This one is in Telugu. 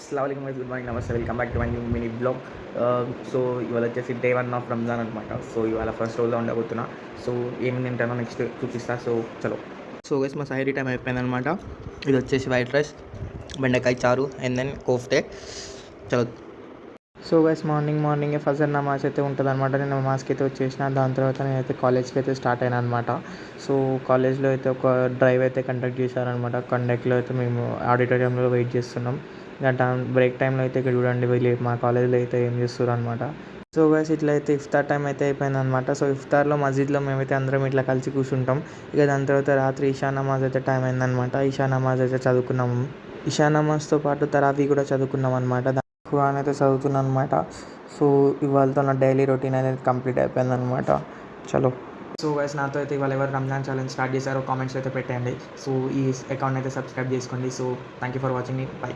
అస్సలాముఅలైకుం గైస్, గుడ్ మార్నింగ్, నమస్తే, welcome back to my new mini blog. So ఇవాళ వచ్చేసి డే 1 ఆఫ్ రంజాన్ అనమాట. సో ఇవాళ ఫస్ట్ రోజులో ఉండబోతున్నా. సో ఏం తింటానో నెక్స్ట్ చూపిస్తా. సో చలో. సో గైస్ మా సైరీ టైం అయిపోయిందనమాట. ఇది వచ్చేసి వైట్ రైస్, బెండకాయ చారు అండ్ దెన్ కోఫ్తే. చలో. సో గైస్ మార్నింగే ఫజర్ నమాజ్ అయితే ఉంటుంది అనమాట. నేను నమాజ్కి అయితే వచ్చేసిన. దాని తర్వాత నేనైతే కాలేజ్కి అయితే స్టార్ట్ అయినా అనమాట. సో కాలేజ్లో అయితే ఒక డ్రైవ్ అయితే కండక్ట్ చేశారనమాట. కండక్ట్లో అయితే మేము ఆడిటోరియంలో వెయిట్ చేస్తున్నాం. ఇంకా బ్రేక్ టైంలో అయితే ఇక్కడ చూడండి వీళ్ళు మా కాలేజ్లో అయితే ఏం చేస్తారు అనమాట. సో గైస్ ఇట్లా అయితే ఇఫ్తార్ టైం అయితే అయిపోయింది అనమాట. సో ఇఫ్తార్లో మస్జిద్లో మేమైతే అందరం ఇట్లా కలిసి కూర్చుంటాం. ఇక దాని తర్వాత రాత్రి ఇషా నమాజ్ అయితే టైం అయిందనమాట. ఇషా నమాజ్ అయితే చదువుకున్నాము. ఇషా నమాజ్తో పాటు తరావీ కూడా చదువుకున్నాం అనమాట. ఖురాన్ అయితే చదువుతున్నాను అనమాట. సో ఇవాళతో నా డైలీ రొటీన్ అనేది కంప్లీట్ అయిపోయింది అనమాట. చలో. సో గైస్ నాతో అయితే ఇవాళ ఎవరు రంజాన్ ఛాలెంజ్ స్టార్ట్ చేశారో కామెంట్స్ అయితే పెట్టండి. సో ఈ అకౌంట్ అయితే సబ్స్క్రైబ్ చేసుకోండి. So thank you for watching me. By.